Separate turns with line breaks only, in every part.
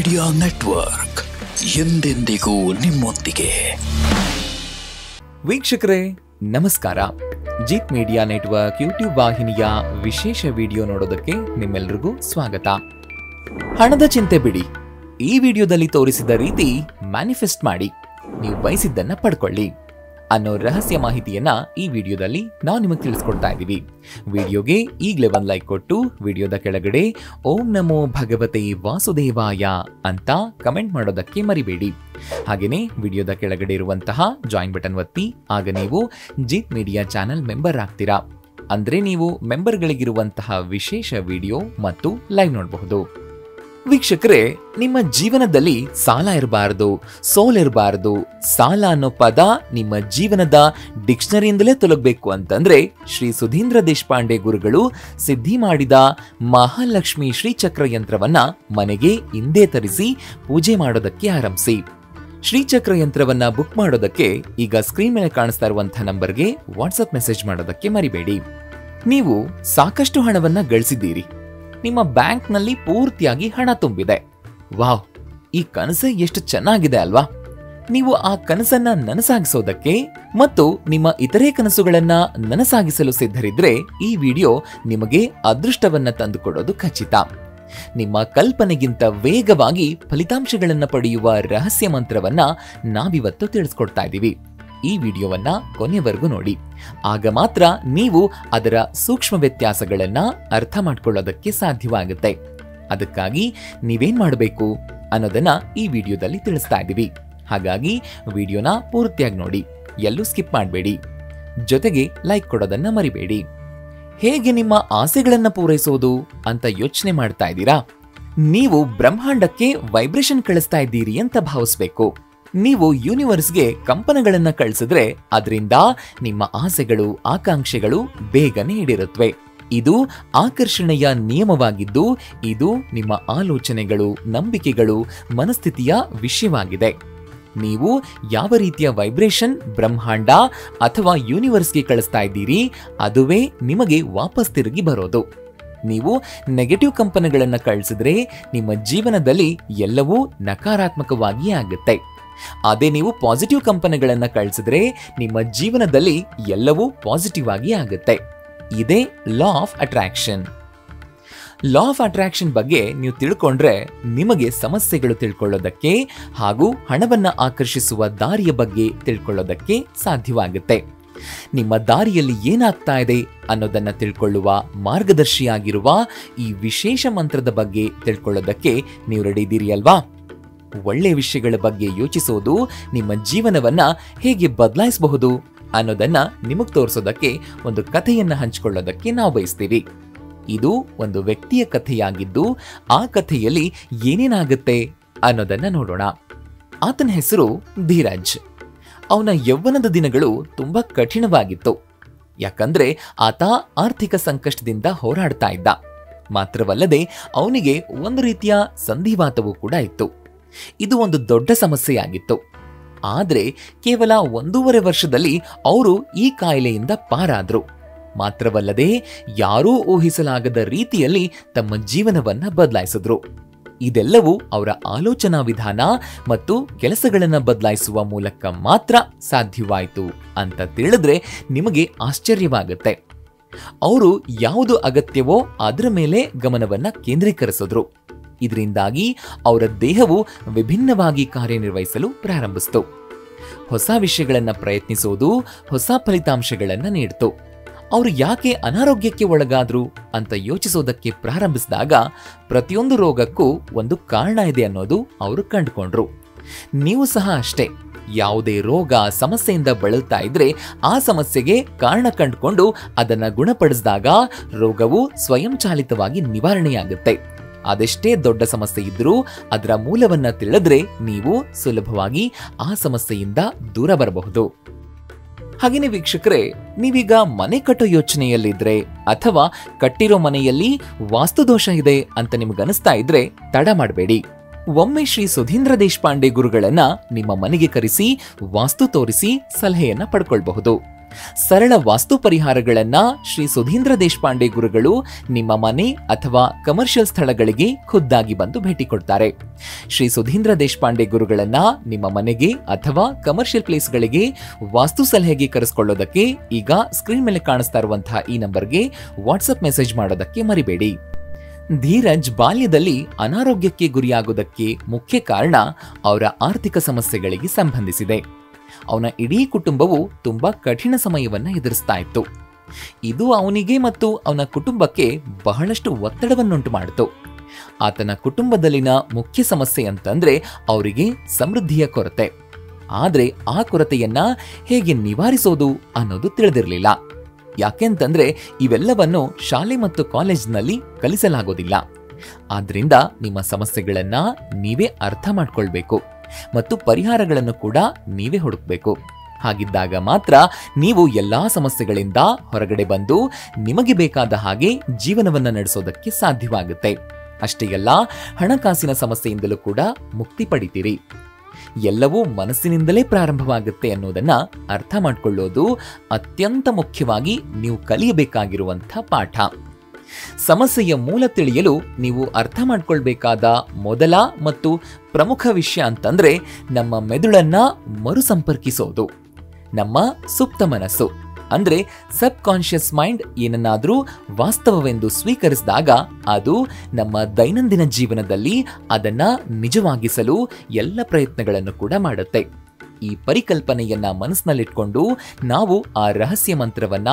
Media network ಎಂದೆಂದಿಗೂ ನಿಮ್ಮೊಂದಿಗೆ.
ವೀಕ್ಷಕರೇ ನಮಸ್ಕಾರ. ಜಿತ್ ಮೀಡಿಯಾ ನೆಟ್ವರ್ಕ್ ಯೂಟ್ಯೂಬ್ ವಾಹಿನಿಯ ವಿಶೇಷ ವಿಡಿಯೋ ನೋಡೋದಕ್ಕೆ ನಿಮ್ಮೆಲ್ಲರಿಗೂ ಸ್ವಾಗತ. ಹಣದ ಚಿಂತೆ ಬಿಡಿ, ಈ ವಿಡಿಯೋದಲ್ಲಿ ತೋರಿಸಿದ ರೀತಿ ಮ್ಯಾನಿಫೆಸ್ಟ್ ಮಾಡಿ ನೀವು ಬಯಸಿದ್ದನ್ನ ಪಡ್ಕೊಳ್ಳಿ ಅನ್ನೋ ರಹಸ್ಯ ಮಾಹಿತಿಯನ್ನ ಈ ವಿಡಿಯೋದಲ್ಲಿ ನಾವು ನಿಮಗೆ ತಿಳಿಸ್ಕೊಡ್ತಾ ಇದ್ದೀವಿ. ವಿಡಿಯೋಗೆ ಈಗಲೇ ಒಂದು ಲೈಕ್ ಕೊಟ್ಟು ವಿಡಿಯೋದ ಕೆಳಗಡೆ ಓಂ ನಮೋ ಭಗವತೆ ವಾಸುದೇವಾಯ ಅಂತ ಕಮೆಂಟ್ ಮಾಡೋದಕ್ಕೆ ಮರಿಬೇಡಿ. ಹಾಗೇನೆ ವಿಡಿಯೋದ ಕೆಳಗಡೆ ಇರುವಂತಹ ಜಾಯಿನ್ ಬಟನ್ ಒತ್ತಿ, ಆಗ ನೀವು ಜಿತ್ ಮೀಡಿಯಾ ಚಾನೆಲ್ ಮೆಂಬರ್ ಆಗ್ತೀರಾ. ಅಂದ್ರೆ ನೀವು ಮೆಂಬರ್ಗಳಿಗಿರುವಂತಹ ವಿಶೇಷ ವಿಡಿಯೋ ಮತ್ತು ಲೈವ್ ನೋಡಬಹುದು. ವೀಕ್ಷಕರೇ, ನಿಮ್ಮ ಜೀವನದಲ್ಲಿ ಸಾಲ ಇರಬಾರದು, ಸೋಲಿರಬಾರದು. ಸಾಲ ಅನ್ನೋ ಪದ ನಿಮ್ಮ ಜೀವನದ ಡಿಕ್ಷನರಿಯಿಂದಲೇ ತೊಲಗಬೇಕು ಅಂತಂದ್ರೆ ಶ್ರೀ ಸುಧೀಂದ್ರ ದೇಶಪಾಂಡೆ ಗುರುಗಳು ಸಿದ್ಧಿ ಮಾಡಿದ ಮಹಾಲಕ್ಷ್ಮಿ ಶ್ರೀಚಕ್ರ ಯಂತ್ರವನ್ನ ಮನೆಗೆ ಹಿಂದೆ ತರಿಸಿ ಪೂಜೆ ಮಾಡೋದಕ್ಕೆ ಆರಂಭಿಸಿ. ಶ್ರೀಚಕ್ರ ಯಂತ್ರವನ್ನ ಬುಕ್ ಮಾಡೋದಕ್ಕೆ ಈಗ ಸ್ಕ್ರೀನ್ ಮೇಲೆ ಕಾಣಿಸ್ತಾ ಇರುವಂತಹ ನಂಬರ್ಗೆ ವಾಟ್ಸ್ಆಪ್ ಮೆಸೇಜ್ ಮಾಡೋದಕ್ಕೆ ಮರಿಬೇಡಿ. ನೀವು ಸಾಕಷ್ಟು ಹಣವನ್ನ ಗಳಿಸಿದ್ದೀರಿ, ನಿಮ್ಮ ಬ್ಯಾಂಕ್ನಲ್ಲಿ ಪೂರ್ತಿಯಾಗಿ ಹಣ ತುಂಬಿದೆ. ವಾವ್, ಈ ಕನಸು ಎಷ್ಟು ಚೆನ್ನಾಗಿದೆ ಅಲ್ವಾ? ನೀವು ಆ ಕನಸನ್ನ ನನಸಾಗಿಸೋದಕ್ಕೆ ಮತ್ತು ನಿಮ್ಮ ಇತರೆ ಕನಸುಗಳನ್ನ ನನಸಾಗಿಸಲು ಸಿದ್ಧರಿದ್ರೆ ಈ ವಿಡಿಯೋ ನಿಮಗೆ ಅದೃಷ್ಟವನ್ನ ತಂದುಕೊಡೋದು ಖಚಿತ. ನಿಮ್ಮ ಕಲ್ಪನೆಗಿಂತ ವೇಗವಾಗಿ ಫಲಿತಾಂಶಗಳನ್ನ ಪಡೆಯುವ ರಹಸ್ಯ ಮಂತ್ರವನ್ನ ನಾವಿವತ್ತು ತಿಳಿಸ್ಕೊಡ್ತಾ ಇದ್ದೀವಿ. ಈ ವಿಡಿಯೋವನ್ನ ಕೊನೆವರೆಗೂ ನೋಡಿ, ಆಗ ಮಾತ್ರ ನೀವು ಅದರ ಸೂಕ್ಷ್ಮ ವ್ಯತ್ಯಾಸಗಳನ್ನ ಅರ್ಥ ಮಾಡ್ಕೊಳ್ಳೋದಕ್ಕೆ ಸಾಧ್ಯವಾಗುತ್ತೆ. ಅದಕ್ಕಾಗಿ ನೀವೇನ್ ಮಾಡಬೇಕು ಅನ್ನೋದನ್ನ ಈ ವಿಡಿಯೋದಲ್ಲಿ ತಿಳಿಸ್ತಾ ಇದ್ದೀವಿ. ಹಾಗಾಗಿ ವಿಡಿಯೋನ ಪೂರ್ತಿಯಾಗಿ ನೋಡಿ, ಎಲ್ಲೂ ಸ್ಕಿಪ್ ಮಾಡಬೇಡಿ. ಜೊತೆಗೆ ಲೈಕ್ ಕೊಡೋದನ್ನ ಮರಿಬೇಡಿ. ಹೇಗೆ ನಿಮ್ಮ ಆಸೆಗಳನ್ನ ಪೂರೈಸೋದು ಅಂತ ಯೋಚನೆ ಮಾಡ್ತಾ ಇದ್ದೀರಾ? ನೀವು ಬ್ರಹ್ಮಾಂಡಕ್ಕೆ ವೈಬ್ರೇಷನ್ ಕಳಿಸ್ತಾ ಇದ್ದೀರಿ ಅಂತ ಭಾವಿಸ್ಬೇಕು. ನೀವು ಯೂನಿವರ್ಸ್ಗೆ ಕಂಪನಗಳನ್ನ ಕಳಿಸಿದ್ರೆ ಅದರಿಂದ ನಿಮ್ಮ ಆಸೆಗಳು, ಆಕಾಂಕ್ಷೆಗಳು ಬೇಗನೆ ಈಡೇರುತ್ತವೆ. ಇದು ಆಕರ್ಷಣೆಯ ನಿಯಮವಾಗಿದ್ದು, ಇದು ನಿಮ್ಮ ಆಲೋಚನೆಗಳು, ನಂಬಿಕೆಗಳು, ಮನಸ್ಥಿತಿಯ ವಿಷಯವಾಗಿದೆ. ನೀವು ಯಾವ ರೀತಿಯ ವೈಬ್ರೇಷನ್ ಬ್ರಹ್ಮಾಂಡ ಅಥವಾ ಯೂನಿವರ್ಸ್ಗೆ ಕಳಿಸ್ತಾ ಇದ್ದೀರಿ, ಅದುವೇ ನಿಮಗೆ ವಾಪಸ್ ತಿರುಗಿ ಬರೋದು. ನೀವು ನೆಗೆಟಿವ್ ಕಂಪನಗಳನ್ನ ಕಳಿಸಿದ್ರೆ ನಿಮ್ಮ ಜೀವನದಲ್ಲಿ ಎಲ್ಲವೂ ನಕಾರಾತ್ಮಕವಾಗಿಯೇ ಆಗುತ್ತೆ. ಅದೇ ನೀವು ಪಾಸಿಟಿವ್ ಕಂಪನಗಳನ್ನ ಕಳಿಸಿದ್ರೆ ನಿಮ್ಮ ಜೀವನದಲ್ಲಿ ಎಲ್ಲವೂ ಪಾಸಿಟಿವ್ ಆಗಿ ಆಗುತ್ತೆ. ಇದೇ law of attraction. Law of attraction ಬಗ್ಗೆ ನೀವು ತಿಳ್ಕೊಂಡ್ರೆ ನಿಮಗೆ ಸಮಸ್ಯೆಗಳು ತಿಳ್ಕೊಳ್ಳೋದಕ್ಕೆ ಹಾಗೂ ಹಣವನ್ನ ಆಕರ್ಷಿಸುವ ದಾರಿಯ ಬಗ್ಗೆ ತಿಳ್ಕೊಳ್ಳೋದಕ್ಕೆ ಸಾಧ್ಯವಾಗುತ್ತೆ. ನಿಮ್ಮ ದಾರಿಯಲ್ಲಿ ಏನಾಗ್ತಾ ಇದೆ ಅನ್ನೋದನ್ನ ತಿಳ್ಕೊಳ್ಳುವ ಮಾರ್ಗದರ್ಶಿಯಾಗಿರುವ ಈ ವಿಶೇಷ ಮಂತ್ರದ ಬಗ್ಗೆ ತಿಳ್ಕೊಳ್ಳೋದಕ್ಕೆ ನೀವು ರೆಡಿ ಇದ್ದೀರಿ ಅಲ್ವಾ? ಒಳ್ಳೆ ವಿಷಯಗಳ ಬಗ್ಗೆ ಯೋಚಿಸೋದು ನಿಮ್ಮ ಜೀವನವನ್ನ ಹೇಗೆ ಬದಲಾಯಿಸಬಹುದು ಅನ್ನೋದನ್ನ ನಿಮಗ್ ತೋರಿಸೋದಕ್ಕೆ ಒಂದು ಕಥೆಯನ್ನ ಹಂಚಿಕೊಳ್ಳೋದಕ್ಕೆ ನಾವು ಬಯಸ್ತೀವಿ. ಇದು ಒಂದು ವ್ಯಕ್ತಿಯ ಕಥೆಯಾಗಿದ್ದು, ಆ ಕಥೆಯಲ್ಲಿ ಏನೇನಾಗುತ್ತೆ ಅನ್ನೋದನ್ನ ನೋಡೋಣ. ಆತನ ಹೆಸರು ಧೀರಜ್. ಅವನ ಯೌವನದ ದಿನಗಳು ತುಂಬಾ ಕಠಿಣವಾಗಿತ್ತು. ಯಾಕಂದ್ರೆ ಆತ ಆರ್ಥಿಕ ಸಂಕಷ್ಟದಿಂದ ಹೋರಾಡ್ತಾ ಇದ್ದ. ಮಾತ್ರವಲ್ಲದೆ ಅವನಿಗೆ ಒಂದು ರೀತಿಯ ಸಂಧಿವಾತವೂ ಕೂಡ ಇತ್ತು. ಇದು ಒಂದು ದೊಡ್ಡ ಸಮಸ್ಯೆಯಾಗಿತ್ತು. ಆದ್ರೆ ಕೇವಲ 1.5 ವರ್ಷದಲ್ಲಿ ಅವರು ಈ ಕಾಯಿಲೆಯಿಂದ ಪಾರಾದ್ರು. ಮಾತ್ರವಲ್ಲದೆ ಯಾರೂ ಊಹಿಸಲಾಗದ ರೀತಿಯಲ್ಲಿ ತಮ್ಮ ಜೀವನವನ್ನ ಬದಲಾಯಿಸಿದ್ರು. ಇದೆಲ್ಲವೂ ಅವರ ಆಲೋಚನಾ ವಿಧಾನ ಮತ್ತು ಕೆಲಸಗಳನ್ನ ಬದಲಾಯಿಸುವ ಮೂಲಕ ಮಾತ್ರ ಸಾಧ್ಯವಾಯಿತು ಅಂತ ತಿಳಿದ್ರೆ ನಿಮಗೆ ಆಶ್ಚರ್ಯವಾಗುತ್ತೆ. ಅವರು ಯಾವುದು ಅಗತ್ಯವೋ ಅದರ ಮೇಲೆ ಗಮನವನ್ನ ಕೇಂದ್ರೀಕರಿಸಿದ್ರು. ಇದರಿಂದಾಗಿ ಅವರ ದೇಹವು ವಿಭಿನ್ನವಾಗಿ ಕಾರ್ಯನಿರ್ವಹಿಸಲು ಪ್ರಾರಂಭಿಸಿತು. ಹೊಸ ವಿಷಯಗಳನ್ನ ಪ್ರಯತ್ನಿಸೋದು ಹೊಸ ಫಲಿತಾಂಶಗಳನ್ನ ನೀಡಿತು. ಅವರು ಯಾಕೆ ಅನಾರೋಗ್ಯಕ್ಕೆ ಒಳಗಾದ್ರು ಅಂತ ಯೋಚಿಸೋದಕ್ಕೆ ಪ್ರಾರಂಭಿಸಿದಾಗ ಪ್ರತಿಯೊಂದು ರೋಗಕ್ಕೂ ಒಂದು ಕಾರಣ ಇದೆ ಅನ್ನೋದು ಅವರು ಕಂಡುಕೊಂಡ್ರು. ನೀವು ಸಹ ಅಷ್ಟೇ. ಯಾವುದೇ ರೋಗ ಸಮಸ್ಯೆಯಿಂದ ಬಳಲ್ತಾ ಇದ್ರೆ ಆ ಸಮಸ್ಯೆಗೆ ಕಾರಣ ಕಂಡುಕೊಂಡು ಅದನ್ನ ಗುಣಪಡಿಸಿದಾಗ ರೋಗವು ಸ್ವಯಂಚಾಲಿತವಾಗಿ ನಿವಾರಣೆಯಾಗುತ್ತೆ. ಅದೆಷ್ಟೇ ದೊಡ್ಡ ಸಮಸ್ಯೆ ಇದ್ರೂ ಅದರ ಮೂಲವನ್ನ ತಿಳಿದ್ರೆ ನೀವು ಸುಲಭವಾಗಿ ಆ ಸಮಸ್ಯೆಯಿಂದ ದೂರ ಬರಬಹುದು. ಹಾಗೇನೆ ವೀಕ್ಷಕರೇ, ನೀವೀಗ ಮನೆ ಕಟ್ಟೋ ಯೋಚನೆಯಲ್ಲಿದ್ರೆ ಅಥವಾ ಕಟ್ಟಿರೋ ಮನೆಯಲ್ಲಿ ವಾಸ್ತುದೋಷ ಇದೆ ಅಂತ ನಿಮ್ಗನಿಸ್ತಾ ಇದ್ರೆ ತಡ ಮಾಡಬೇಡಿ. ಒಮ್ಮೆ ಶ್ರೀ ಸುಧೀಂದ್ರ ದೇಶಪಾಂಡೆ ಗುರುಗಳನ್ನ ನಿಮ್ಮ ಮನೆಗೆ ಕರೆಸಿ ವಾಸ್ತು ತೋರಿಸಿ ಸಲಹೆಯನ್ನ ಪಡ್ಕೊಳ್ಬಹುದು. ಸರಳ ವಾಸ್ತು ಪರಿಹಾರಗಳನ್ನ ಶ್ರೀ ಸುಧೀಂದ್ರ ದೇಶಪಾಂಡೆ ಗುರುಗಳು ನಿಮ್ಮ ಮನೆ ಅಥವಾ ಕಮರ್ಷಿಯಲ್ ಸ್ಥಳಗಳಿಗೆ ಖುದ್ದಾಗಿ ಬಂದು ಭೇಟಿ ಕೊಡ್ತಾರೆ. ಶ್ರೀ ಸುಧೀಂದ್ರ ದೇಶಪಾಂಡೆ ಗುರುಗಳನ್ನ ನಿಮ್ಮ ಮನೆಗೆ ಅಥವಾ ಕಮರ್ಷಿಯಲ್ ಪ್ಲೇಸ್ಗಳಿಗೆ ವಾಸ್ತು ಸಲಹೆಗೆ ಕರೆಸಿಕೊಳ್ಳೋದಕ್ಕೆ ಈಗ ಸ್ಕ್ರೀನ್ ಮೇಲೆ ಕಾಣಿಸ್ತಾ ಇರುವಂತಹ ಈ ನಂಬರ್ಗೆ ವಾಟ್ಸ್ಆಪ್ ಮೆಸೇಜ್ ಮಾಡೋದಕ್ಕೆ ಮರಿಬೇಡಿ. ಧೀರಜ್ ಬಾಲ್ಯದಲ್ಲಿ ಅನಾರೋಗ್ಯಕ್ಕೆ ಗುರಿಯಾಗುವುದಕ್ಕೆ ಮುಖ್ಯ ಕಾರಣ ಅವರ ಆರ್ಥಿಕ ಸಮಸ್ಯೆಗಳಿಗೆ ಸಂಬಂಧಿಸಿದೆ. ಅವನ ಇಡೀ ಕುಟುಂಬವು ತುಂಬಾ ಕಠಿಣ ಸಮಯವನ್ನ ಎದುರಿಸ್ತಾ ಇತ್ತು. ಇದು ಅವನಿಗೆ ಮತ್ತು ಅವನ ಕುಟುಂಬಕ್ಕೆ ಬಹಳಷ್ಟು ಒತ್ತಡವನ್ನುಂಟು ಮಾಡಿತು. ಆತನ ಕುಟುಂಬದಲ್ಲಿನ ಮುಖ್ಯ ಸಮಸ್ಯೆ ಅಂತಂದ್ರೆ ಅವರಿಗೆ ಸಮೃದ್ಧಿಯ ಕೊರತೆ. ಆದ್ರೆ ಆ ಕೊರತೆಯನ್ನ ಹೇಗೆ ನಿವಾರಿಸೋದು ಅನ್ನೋದು ತಿಳಿದಿರಲಿಲ್ಲ. ಯಾಕೆಂತಂದ್ರೆ ಇವೆಲ್ಲವನ್ನು ಶಾಲೆ ಮತ್ತು ಕಾಲೇಜ್ನಲ್ಲಿ ಕಲಿಸಲಾಗೋದಿಲ್ಲ. ಆದ್ರಿಂದ ನಿಮ್ಮ ಸಮಸ್ಯೆಗಳನ್ನ ನೀವೇ ಅರ್ಥ ಮಾಡ್ಕೊಳ್ಬೇಕು ಮತ್ತು ಪರಿಹಾರಗಳನ್ನು ಕೂಡ ನೀವೇ ಹುಡುಕ್ಬೇಕು. ಹಾಗಿದ್ದಾಗ ಮಾತ್ರ ನೀವು ಎಲ್ಲಾ ಸಮಸ್ಯೆಗಳಿಂದ ಹೊರಗಡೆ ಬಂದು ನಿಮಗೆ ಬೇಕಾದ ಹಾಗೆ ಜೀವನವನ್ನ ನಡೆಸೋದಕ್ಕೆ ಸಾಧ್ಯವಾಗುತ್ತೆ. ಅಷ್ಟೇ ಅಲ್ಲ, ಹಣಕಾಸಿನ ಸಮಸ್ಯೆಯಿಂದಲೂ ಕೂಡ ಮುಕ್ತಿ ಪಡಿತೀರಿ. ಎಲ್ಲವೂ ಮನಸ್ಸಿನಿಂದಲೇ ಪ್ರಾರಂಭವಾಗುತ್ತೆ ಅನ್ನೋದನ್ನ ಅರ್ಥ ಮಾಡ್ಕೊಳ್ಳೋದು ಅತ್ಯಂತ ಮುಖ್ಯವಾಗಿ ನೀವು ಕಲಿಯಬೇಕಾಗಿರುವಂಥ ಪಾಠ. ಸಮಸ್ಯೆಯ ಮೂಲ ತಿಳಿಯಲು ನೀವು ಅರ್ಥ ಮಾಡ್ಕೊಳ್ಬೇಕಾದ ಮೊದಲ ಮತ್ತು ಪ್ರಮುಖ ವಿಷಯ ಅಂತಂದ್ರೆ ನಮ್ಮ ಮೆದುಳನ್ನ ಮರುಸಂಪರ್ಕಿಸೋದು. ನಮ್ಮ ಸುಪ್ತ ಮನಸ್ಸು ಅಂದ್ರೆ ಸಬ್ ಕಾನ್ಶಿಯಸ್ ಮೈಂಡ್ ಏನನ್ನಾದ್ರೂ ವಾಸ್ತವವೆಂದು ಸ್ವೀಕರಿಸಿದಾಗ ಅದು ನಮ್ಮ ದೈನಂದಿನ ಜೀವನದಲ್ಲಿ ಅದನ್ನ ನಿಜವಾಗಿಸಲು ಎಲ್ಲ ಪ್ರಯತ್ನಗಳನ್ನು ಕೂಡ ಮಾಡುತ್ತೆ. ಈ ಪರಿಕಲ್ಪನೆಯನ್ನ ಮನಸ್ಸಿನಲ್ಲಿಟ್ಕೊಂಡು ನಾವು ಆ ರಹಸ್ಯ ಮಂತ್ರವನ್ನ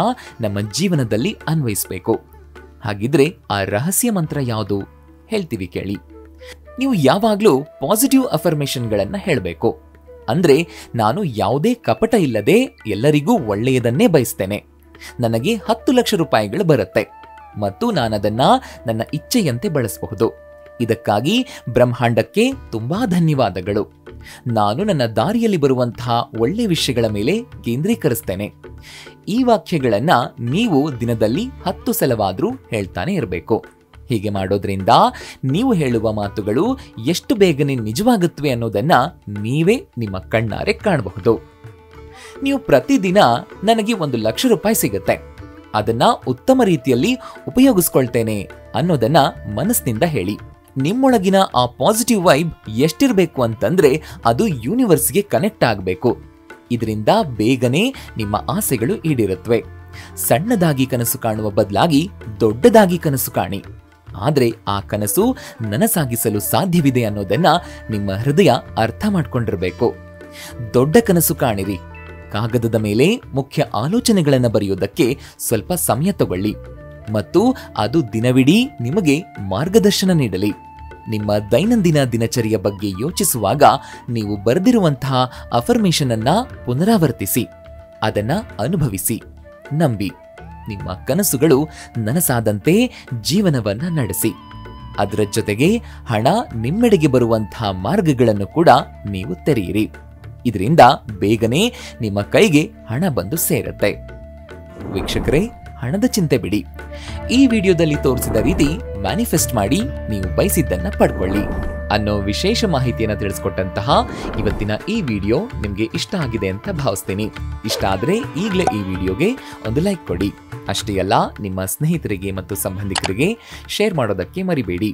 ನಮ್ಮ ಜೀವನದಲ್ಲಿ ಅನ್ವಯಿಸಬೇಕು. ಹಾಗಿದ್ರೆ ಆ ರಹಸ್ಯ ಮಂತ್ರ ಯಾವುದು ಹೇಳ್ತೀವಿ ಕೇಳಿ. ನೀವು ಯಾವಾಗ್ಲೂ ಪಾಸಿಟಿವ್ ಅಫರ್ಮೇಷನ್ಗಳನ್ನ ಹೇಳಬೇಕು. ಅಂದ್ರೆ ನಾನು ಯಾವುದೇ ಕಪಟ ಇಲ್ಲದೆ ಎಲ್ಲರಿಗೂ ಒಳ್ಳೆಯದನ್ನೇ ಬಯಸ್ತೇನೆ. ನನಗೆ 10 ಲಕ್ಷ ರೂಪಾಯಿಗಳು ಬರುತ್ತೆ ಮತ್ತು ನಾನದನ್ನ ನನ್ನ ಇಚ್ಛೆಯಂತೆ ಬಳಸಬಹುದು. ಇದಕ್ಕಾಗಿ ಬ್ರಹ್ಮಾಂಡಕ್ಕೆ ತುಂಬಾ ಧನ್ಯವಾದಗಳು. ನಾನು ನನ್ನ ದಾರಿಯಲ್ಲಿ ಬರುವಂತಹ ಒಳ್ಳೆ ವಿಷಯಗಳ ಮೇಲೆ ಕೇಂದ್ರೀಕರಿಸ್ತೇನೆ. ಈ ವಾಕ್ಯಗಳನ್ನ ನೀವು ದಿನದಲ್ಲಿ 10 ಸಲವಾದ್ರೂ ಹೇಳ್ತಾನೆ ಇರಬೇಕು. ಹೀಗೆ ಮಾಡೋದ್ರಿಂದ ನೀವು ಹೇಳುವ ಮಾತುಗಳು ಎಷ್ಟು ಬೇಗನೆ ನಿಜವಾಗುತ್ತವೆ ಅನ್ನೋದನ್ನ ನೀವೇ ನಿಮ್ಮ ಕಣ್ಣಾರೆ ಕಾಣಬಹುದು. ನೀವು ಪ್ರತಿದಿನ ನನಗೆ 1 ಲಕ್ಷ ರೂಪಾಯಿ ಸಿಗುತ್ತೆ, ಅದನ್ನ ಉತ್ತಮ ರೀತಿಯಲ್ಲಿ ಉಪಯೋಗಿಸ್ಕೊಳ್ತೇನೆ ಅನ್ನೋದನ್ನ ಮನಸ್ಸಿನಿಂದ ಹೇಳಿ. ನಿಮ್ಮೊಳಗಿನ ಆ ಪಾಸಿಟಿವ್ ವೈಬ್ ಎಷ್ಟಿರಬೇಕು ಅಂತಂದ್ರೆ ಅದು ಯೂನಿವರ್ಸ್ಗೆ ಕನೆಕ್ಟ್ ಆಗಬೇಕು. ಇದರಿಂದ ಬೇಗನೆ ನಿಮ್ಮ ಆಸೆಗಳು ಈಡೇರುತ್ತವೆ. ಸಣ್ಣದಾಗಿ ಕನಸು ಕಾಣುವ ಬದಲಾಗಿ ದೊಡ್ಡದಾಗಿ ಕನಸು ಕಾಣಿ. ಆದ್ರೆ ಆ ಕನಸು ನನಸಾಗಿಸಲು ಸಾಧ್ಯವಿದೆ ಅನ್ನೋದನ್ನ ನಿಮ್ಮ ಹೃದಯ ಅರ್ಥ ಮಾಡ್ಕೊಂಡಿರ್ಬೇಕು. ದೊಡ್ಡ ಕನಸು ಕಾಣಿರಿ. ಕಾಗದದ ಮೇಲೆ ಮುಖ್ಯ ಆಲೋಚನೆಗಳನ್ನ ಬರೆಯೋದಕ್ಕೆ ಸ್ವಲ್ಪ ಸಮಯ ತಗೊಳ್ಳಿ ಮತ್ತು ಅದು ದಿನವಿಡೀ ನಿಮಗೆ ಮಾರ್ಗದರ್ಶನ ನೀಡಲಿ. ನಿಮ್ಮ ದೈನಂದಿನ ದಿನಚರಿಯ ಬಗ್ಗೆ ಯೋಚಿಸುವಾಗ ನೀವು ಬರೆದಿರುವಂತಹ ಅಫರ್ಮೇಷನ್ ಅನ್ನ ಪುನರಾವರ್ತಿಸಿ, ಅದನ್ನ ಅನುಭವಿಸಿ, ನಂಬಿ. ನಿಮ್ಮ ಕನಸುಗಳು ನನಸಾದಂತೆ ಜೀವನವನ್ನ ನಡೆಸಿ. ಅದರ ಜೊತೆಗೆ ಹಣ ನಿಮ್ಮೆಡೆಗೆ ಬರುವಂತಹ ಮಾರ್ಗಗಳನ್ನು ಕೂಡ ನೀವು ತೆರೆಯಿರಿ. ಇದರಿಂದ ಬೇಗನೆ ನಿಮ್ಮ ಕೈಗೆ ಹಣ ಬಂದು ಸೇರುತ್ತೆ. ವೀಕ್ಷಕರೇ, ಹಣದ ಚಿಂತೆ ಬಿಡಿ. ಈ ವಿಡಿಯೋದಲ್ಲಿ ತೋರಿಸಿದ ರೀತಿ ಮ್ಯಾನಿಫೆಸ್ಟ್ ಮಾಡಿ ನೀವು ಬಯಸಿದ್ದನ್ನ ಪಡ್ಕೊಳ್ಳಿ ಅನ್ನೋ ವಿಶೇಷ ಮಾಹಿತಿಯನ್ನು ತಿಳಿಸ್ಕೊಟ್ಟಂತಹ ಇವತ್ತಿನ ಈ ವಿಡಿಯೋ ನಿಮ್ಗೆ ಇಷ್ಟ ಆಗಿದೆ ಅಂತ ಭಾವಿಸ್ತೀನಿ. ಇಷ್ಟ ಆದ್ರೆ ಈಗಲೇ ಈ ವಿಡಿಯೋಗೆ ಒಂದು ಲೈಕ್ ಕೊಡಿ. ಅಷ್ಟೇ ಅಲ್ಲ, ನಿಮ್ಮ ಸ್ನೇಹಿತರಿಗೆ ಮತ್ತು ಸಂಬಂಧಿಕರಿಗೆ ಶೇರ್ ಮಾಡೋದಕ್ಕೆ ಮರಿಬೇಡಿ.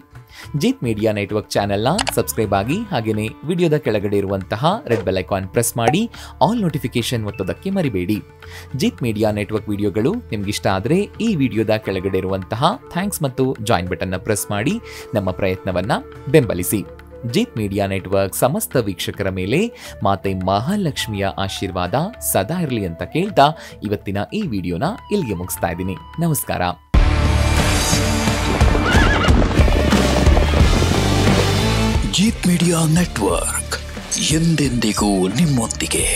ಜೀತ್ ಮೀಡಿಯಾ ನೆಟ್ವರ್ಕ್ ಚಾನೆಲ್ನ ಸಬ್ಸ್ಕ್ರೈಬ್ ಆಗಿ, ಹಾಗೇನೆ ವಿಡಿಯೋದ ಕೆಳಗಡೆ ಇರುವಂತಹ ರೆಡ್ ಬೆಲ್ ಐಕಾನ್ ಪ್ರೆಸ್ ಮಾಡಿ ಆಲ್ ನೋಟಿಫಿಕೇಶನ್ ಒತ್ತೋದಕ್ಕೆ ಮರಿಬೇಡಿ. ಜೀತ್ ಮೀಡಿಯಾ ನೆಟ್ವರ್ಕ್ ವಿಡಿಯೋಗಳು ನಿಮ್ಗಿಷ್ಟ ಆದ್ರೆ ಈ ವಿಡಿಯೋದ ಕೆಳಗಡೆ ಇರುವಂತಹ ಥ್ಯಾಂಕ್ಸ್ ಮತ್ತು ಜಾಯಿನ್ ಬಟನ್ನ ಪ್ರೆಸ್ ಮಾಡಿ ನಮ್ಮ ಪ್ರಯತ್ನವನ್ನ ಬೆಂಬಲಿಸಿ. ಜೀತ್ ಮೀಡಿಯಾ ನೆಟ್ವರ್ಕ್ ಸಮಸ್ತ ವೀಕ್ಷಕರ ಮೇಲೆ ಮಾತೆ ಮಹಾಲಕ್ಷ್ಮಿಯ ಆಶೀರ್ವಾದ ಸದಾ ಇರಲಿ ಅಂತ ಕೇಳ್ತಾ ಇವತ್ತಿನ ಈ ವಿಡಿಯೋನ ಇಲ್ಲಿಗೆ ಮುಗಿಸ್ತಾ ಇದ್ದೀನಿ. ನಮಸ್ಕಾರ.
ಜೀತ್ ಮೀಡಿಯಾ ನೆಟ್ವರ್ಕ್ ಎಂದೆಂದಿಗೂ ನಿಮ್ಮೊಂದಿಗೆ.